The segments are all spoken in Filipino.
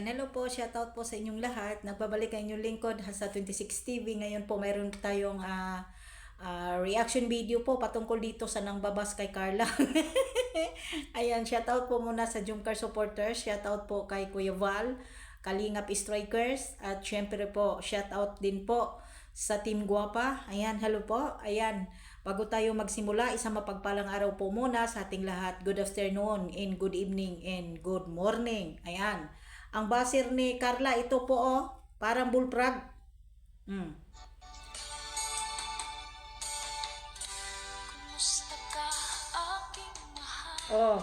Yan, hello po, shoutout po sa inyong lahat. Nagbabalik ang inyong lingkod sa 26 TV. Ngayon po mayroon tayong reaction video po patungkol dito sa nang babas kay Carla. Ayan, shoutout po muna sa Jumcar supporters. Shoutout po kay Kuya Val, Kalingap Strikers. At syempre po, shoutout din po sa Team Guapa. Ayan, hello po. Ayan, bago tayo magsimula, isang mapagpalang araw po muna sa ating lahat. Good afternoon and good evening and good morning. Ayan. Ang basir ni Carla, ito po parang bullfrog. Kumusta ka, aking mahal? Oh.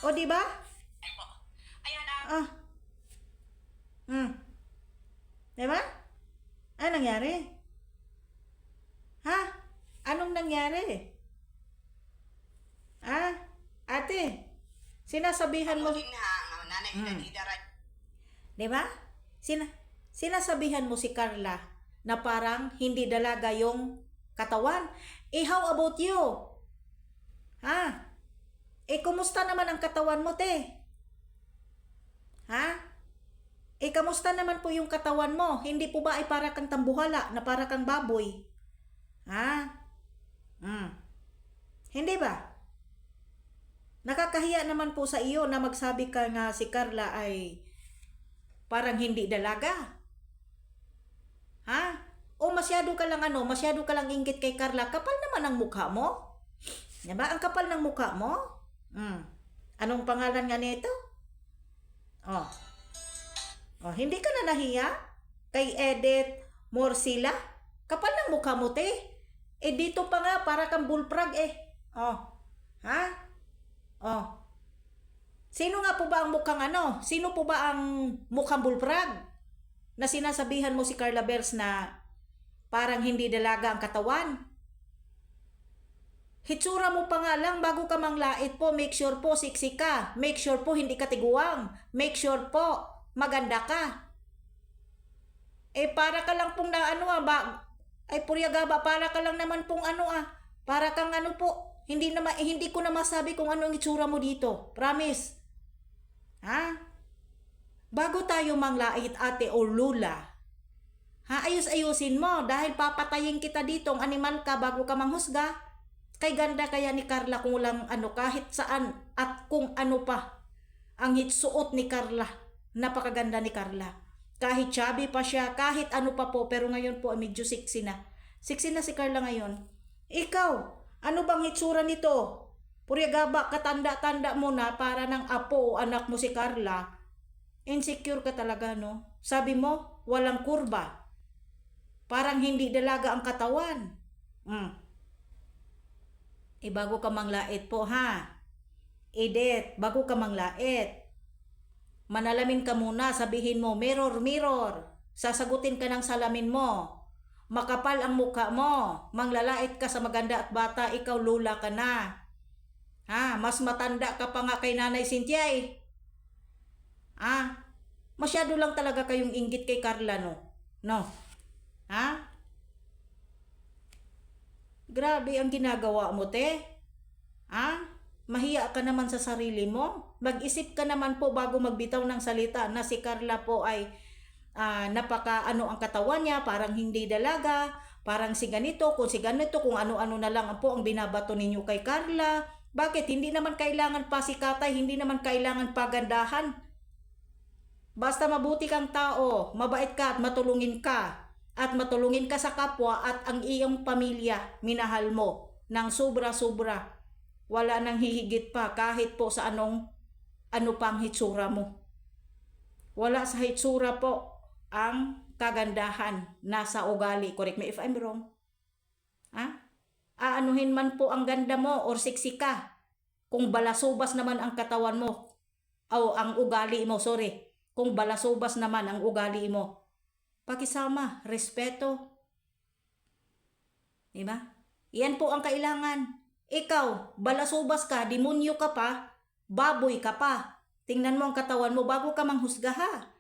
O, di ba? Ayan Ah. Di ba? Ano nangyari? Ha? Anong nangyari? Ha? Ate, sinasabihan mo... Di ba? Sinasabihan mo si Carla na parang hindi dalaga yung katawan. How about you? Ha? Kumusta naman ang katawan mo, te? Ha? Kamusta naman po yung katawan mo? Hindi po ba ay para kang tambuhala na para kang baboy? Ha? Hindi ba? Nakakahiya naman po sa iyo na magsabi ka nga si Carla ay parang hindi dalaga. Ha? O masyado ka lang masyado ka lang inggit kay Carla. Kapal naman ang mukha mo. Diba? Ang kapal ng mukha mo. Anong pangalan nga nito? Hindi ka na nahiya kay Edith Morsila? Kapal ng mukha mo, te. Dito pa nga para kang bullfrog Ha? Sino nga po ba ang mukhang Sino po ba ang mukhang bullfrog? Na sinasabihan mo si Carla Bears na parang hindi dalaga ang katawan? Hitsura mo pa nga lang bago ka manglait po. Make sure po siksi ka. Make sure po hindi ka tiguang. Make sure po maganda ka. Para ka lang pong puryagaba, para ka lang naman pong para kang po. Hindi ko na masabi kung ano ang itsura mo dito. Promise. Ha? Bago tayo manglait, ate o lula, ayus-ayusin mo dahil papatayin kita dito, ang animal ka bago ka manghusga. Kay ganda kaya ni Carla kung lang kahit saan at kung ano pa ang hitsuot ni Carla. Napakaganda ni Carla. Kahit chubby pa siya, kahit ano pa po, pero ngayon po medyo sexy na. Sexy na si Carla ngayon. Ikaw, ano bang hitsura nito? Puryagaba, katanda-tanda mo na para ng apo o anak mo si Carla. Insecure ka talaga, no? Sabi mo, walang kurba. Parang hindi dalaga ang katawan. Bago ka manglait po, ha? Edith, bago ka manglait, manalamin ka muna, sabihin mo, mirror, mirror. Sasagutin ka ng salamin mo. Makapal ang mukha mo. Manglalait ka sa maganda at bata, ikaw lula ka na. Mas matanda ka pa nga kay Nanay Cynthia Masyado lang talaga kayong inggit kay Carla, no? No? Grabe ang ginagawa mo, te. Mahiya ka naman sa sarili mo. Mag-isip ka naman po bago magbitaw ng salita na si Carla po ay ang katawan niya, parang hindi dalaga, parang si ganito, kung ano-ano na lang po ang binabato ninyo kay Carla. Bakit? Hindi naman kailangan pasikatay, hindi naman kailangan pagandahan. Basta mabuti kang tao, mabait ka at matulungin ka. At matulungin ka sa kapwa at ang iyong pamilya, minahal mo ng sobra-sobra. Wala nang hihigit pa kahit po sa ano pang hitsura mo. Wala sa hitsura po ang kagandahan, nasa ugali. Correct me if I'm wrong. Aanuhin man po ang ganda mo or sexy ka, kung balasubas naman ang katawan mo, o ang ugali mo, sorry. Kung balasubas naman ang ugali mo, pakisama, respeto. Diba? Yan po ang kailangan. Ikaw, balasubas ka, demonyo ka pa, baboy ka pa. Tingnan mo ang katawan mo bago ka manghusga, ha?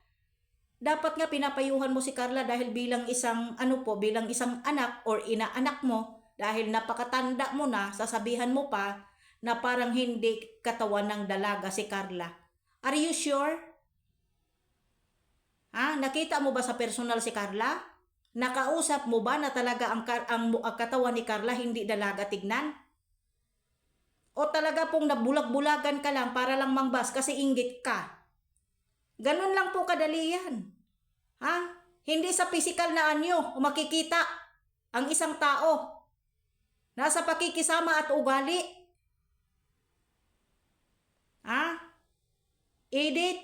Dapat nga pinapayuhan mo si Carla dahil bilang isang bilang isang anak or inaanak mo, dahil napakatanda mo na, sasabihan mo pa na parang hindi katawan ng dalaga si Carla. Are you sure? Nakita mo ba sa personal si Carla? Nakausap mo ba na talaga ang katawan ni Carla hindi dalaga tignan? O talaga pong nabulag-bulagan ka lang para lang mangbas kasi inggit ka? Ganun lang po kadali yan. Hindi sa physical na anyo o makikita ang isang tao. Nasa pakikisama at ugali. Edith,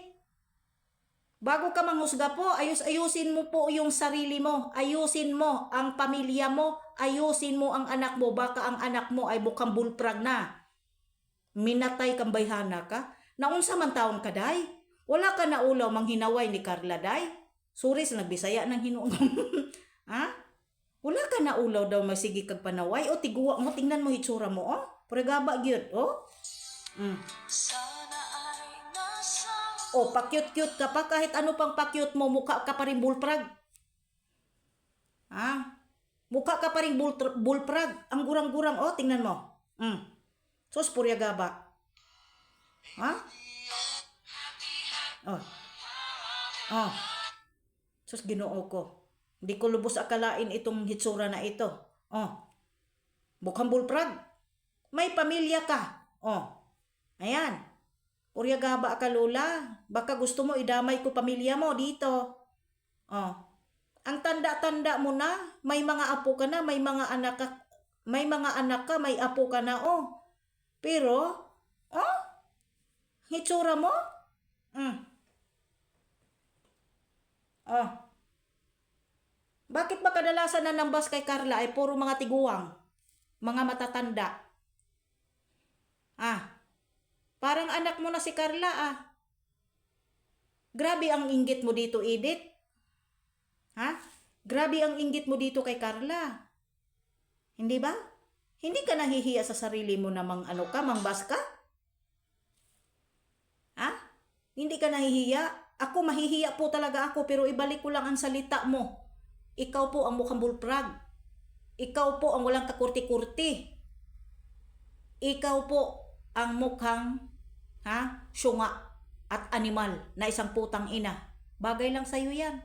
bago ka manghusga po, ayusin mo po yung sarili mo. Ayusin mo ang pamilya mo. Ayusin mo ang anak mo. Baka ang anak mo ay bukang bulprag na. Minatay kang bayhana ka. Naunsa man taon ka, day? Wala ka na ulaw manghinaway ni Carla, day? Suris, nagbisaya ng hinuong. Wala ka na ulaw daw masigi kag panaway. O tiguwa mo, tingnan mo hitsura mo, oh. Pregaba gyud, oh. Sana ay nasa O, pa-cute-cute ka pa. Kahit ano pang pa-cute mo, mukha ka pa rin bulprag. Mukha ka pa rin bulprag. Ang gurang-gurang, oh, tingnan mo. Sus, purya gaba. Sus, Ginoo ko. Hindi ko lubos akalain itong hitsura na ito. Mukhang bulprag. May pamilya ka. Ayan. Purya gaba ka, Lola. Baka gusto mo idamay ko pamilya mo dito. Ang tanda-tanda mo na, may mga apo ka na, may mga anak ka, may apo ka na, Pero, hitsura mo? Bakit ba kadalasan na nambas kay Carla ay puro mga tiguang? Mga matatanda? Parang anak mo na si Carla, Grabe ang inggit mo dito, Edith. Grabe ang inggit mo dito kay Carla. Hindi ba? Hindi ka nahihiya sa sarili mo na mangbas ka? Hindi ka nahihiya? Ako, mahihiya po talaga ako, pero ibalik ko lang ang salita mo. Ikaw po ang mukhang bulprag. Ikaw po ang walang kakurti-kurti. Ikaw po ang mukhang syunga at animal na isang putang ina. Bagay lang sa'yo yan.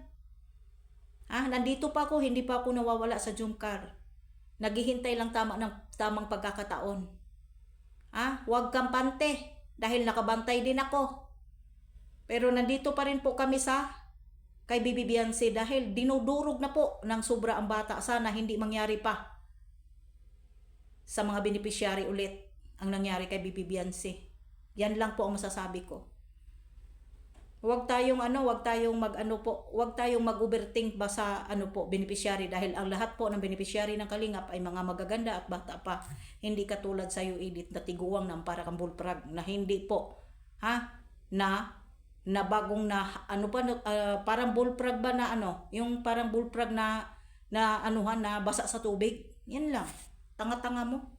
Nandito pa ako, hindi pa ako nawawala sa Jumcar. Naghihintay lang tamang pagkakataon. Huwag kang pante dahil nakabantay din ako. Pero nandito pa rin po kami kay Bibi Bianci dahil dinudurog na po ng sobra ang bata. Sana hindi mangyari pa sa mga beneficiary ulit ang nangyari kay Bibi Bianci. Yan lang po ang masasabi ko. Huwag tayong mag-overthink ba sa beneficiary dahil ang lahat po ng beneficiary ng Kalingap ay mga magaganda at bata pa. Hindi katulad sa iyo, Edith, na tiguang na para kang bulprag na hindi po na bagong parang bullfrog ba na yung parang bullfrog na basa sa tubig. Yan lang. Tanga-tanga mo.